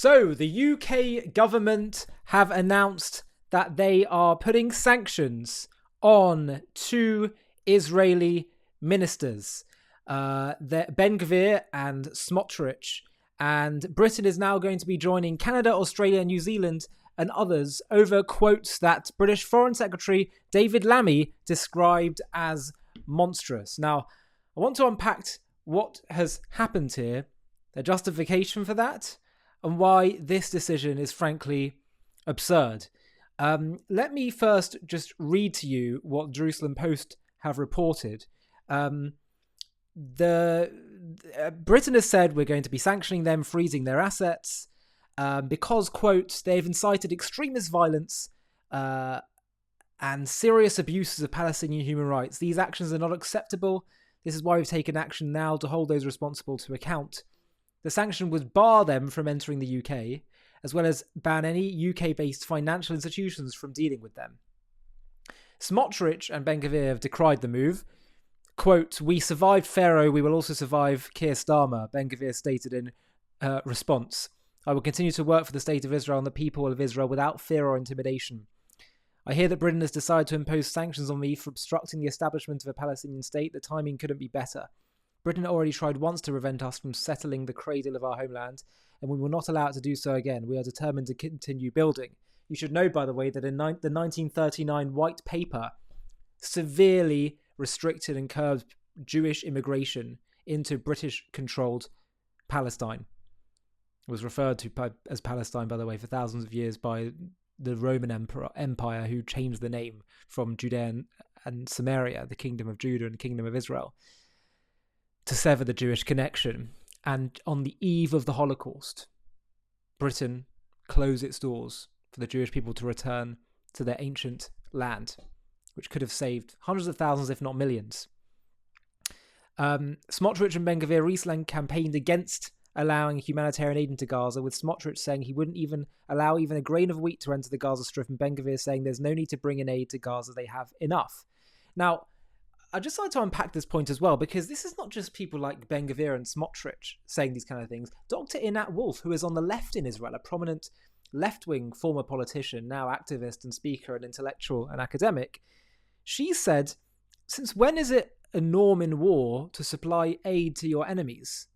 So the UK government have announced that they are putting sanctions on two Israeli ministers, Ben-Gvir and Smotrich. And Britain is now going to be joining Canada, Australia, New Zealand and others over quotes that British Foreign Secretary David Lammy described as monstrous. Now, I want to unpack what has happened here, the justification for that, and why this decision is frankly absurd. Let me first just read to you what Jerusalem Post have reported. Britain has said we're going to be sanctioning them, freezing their assets, because, quote, they've incited extremist violence and serious abuses of Palestinian human rights. These actions are not acceptable. This is why we've taken action now to hold those responsible to account. The sanction would bar them from entering the UK, as well as ban any UK-based financial institutions from dealing with them. Smotrich and Ben-Gvir have decried the move. Quote, "We survived Pharaoh, we will also survive Keir Starmer," Ben-Gvir stated in response. "I will continue to work for the state of Israel and the people of Israel without fear or intimidation. I hear that Britain has decided to impose sanctions on me for obstructing the establishment of a Palestinian state. The timing couldn't be better. Britain already tried once to prevent us from settling the cradle of our homeland, and we will not allow it to do so again. We are determined to continue building." You should know, by the way, that in the 1939 White Paper severely restricted and curbed Jewish immigration into British-controlled Palestine. It was referred to as Palestine, by the way, for thousands of years by the Roman Empire, who changed the name from Judea and Samaria, the Kingdom of Judah and the Kingdom of Israel, to sever the Jewish connection. And on the eve of the Holocaust, Britain closed its doors for the Jewish people to return to their ancient land, which could have saved hundreds of thousands, if not millions. Smotrich and Ben-Gvir recently campaigned against allowing humanitarian aid into Gaza, with Smotrich saying he wouldn't even allow even a grain of wheat to enter the Gaza Strip, and Ben-Gvir saying there's no need to bring in aid to Gaza, they have enough. Now, I'd just like to unpack this point as well, because this is not just people like Ben-Gvir and Smotrich saying these kind of things. Dr. Inat Wolf, who is on the left in Israel, a prominent left-wing former politician, now activist and speaker and intellectual and academic, she said, since when is it a norm in war to supply aid to your enemies?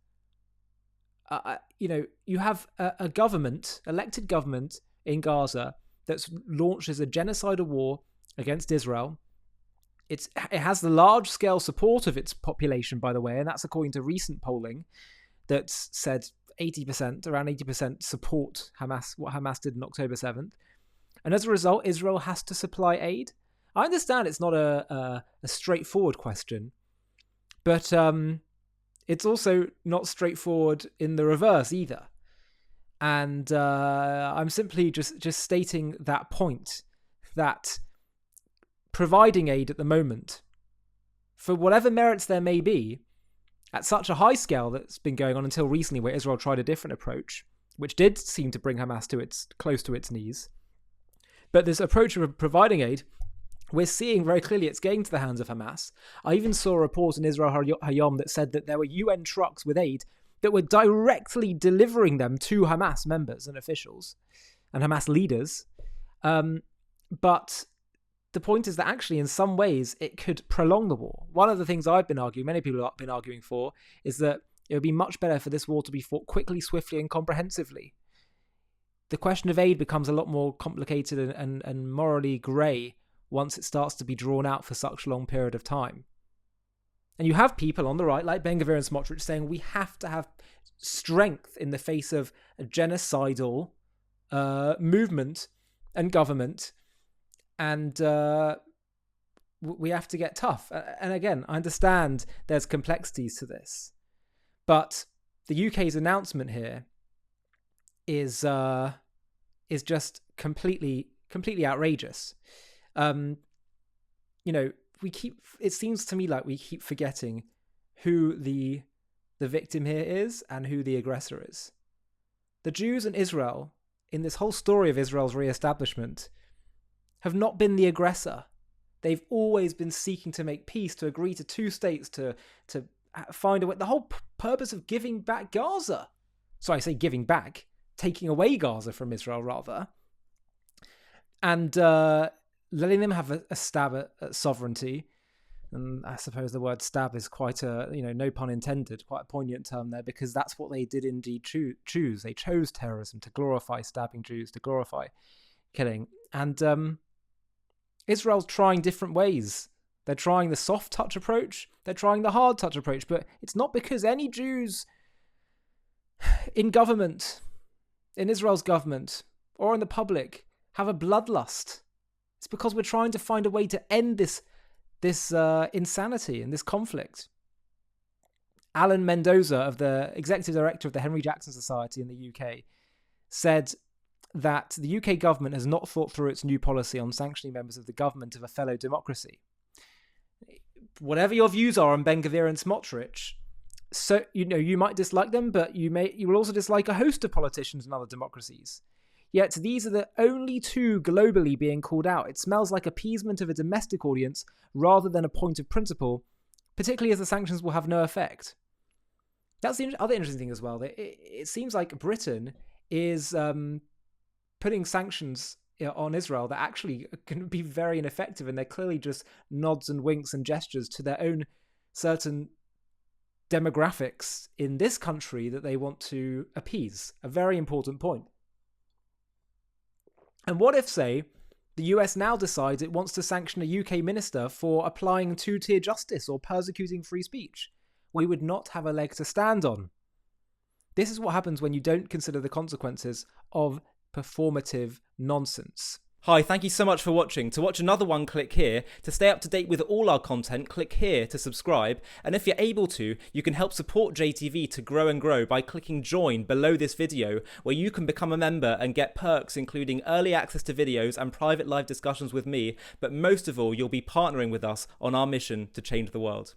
You have a government, elected government in Gaza that launches a genocidal war against Israel. It has the large-scale support of its population, by the way, and that's according to recent polling that said around 80% support Hamas, what Hamas did on October 7th. And as a result, Israel has to supply aid. I understand it's not a straightforward question, but it's also not straightforward in the reverse either. And I'm simply just stating that point, that providing aid at the moment, for whatever merits there may be, at such a high scale that's been going on until recently, where Israel tried a different approach, which did seem to bring Hamas close to its knees. But this approach of providing aid, we're seeing very clearly it's getting to the hands of Hamas. I even saw a report in Israel Hayom that said that there were UN trucks with aid that were directly delivering them to Hamas members and officials and Hamas leaders. But the point is that actually, in some ways, it could prolong the war. One of the things I've been arguing, many people have been arguing for, is that it would be much better for this war to be fought quickly, swiftly, and comprehensively. The question of aid becomes a lot more complicated and morally grey once it starts to be drawn out for such a long period of time. And you have people on the right, like Ben-Gvir and Smotrich, saying we have to have strength in the face of a genocidal movement and government, and we have to get tough. And again, I understand there's complexities to this, but the UK's announcement here is just completely outrageous. It seems to me like we keep forgetting who the victim here is and who the aggressor is. The Jews and Israel, in this whole story of Israel's re-establishment, have not been the aggressor. They've always been seeking to make peace, to agree to two states, to find a way. The whole purpose of giving back Gaza. So I say giving back taking away Gaza from Israel, rather, and letting them have a stab at sovereignty. And I suppose the word stab is quite a, no pun intended, quite a poignant term there, because that's what they did indeed choose. They chose terrorism to glorify stabbing Jews, to glorify killing. And Israel's trying different ways. They're trying the soft touch approach. They're trying the hard touch approach. But it's not because any Jews in government, in Israel's government, or in the public have a bloodlust. It's because we're trying to find a way to end this insanity and this conflict. Alan Mendoza, the executive director of the Henry Jackson Society in the UK, said that the UK government has not thought through its new policy on sanctioning members of the government of a fellow democracy. Whatever your views are on Ben-Gvir and Smotrich, so you might dislike them, but you will also dislike a host of politicians in other democracies. Yet these are the only two globally being called out. It smells like appeasement of a domestic audience rather than a point of principle, particularly as the sanctions will have no effect. That's the other interesting thing as well. It seems like Britain is putting sanctions on Israel that actually can be very ineffective, and they're clearly just nods and winks and gestures to their own certain demographics in this country that they want to appease. A very important point. And what if, say, the US now decides it wants to sanction a UK minister for applying two-tier justice or persecuting free speech? We would not have a leg to stand on. This is what happens when you don't consider the consequences of performative nonsense. Hi, thank you so much for watching. To watch another one, click here. To stay up to date with all our content, click here to subscribe. And if you're able to, you can help support JTV to grow and grow by clicking join below this video, where you can become a member and get perks including early access to videos and private live discussions with me. But most of all, you'll be partnering with us on our mission to change the world.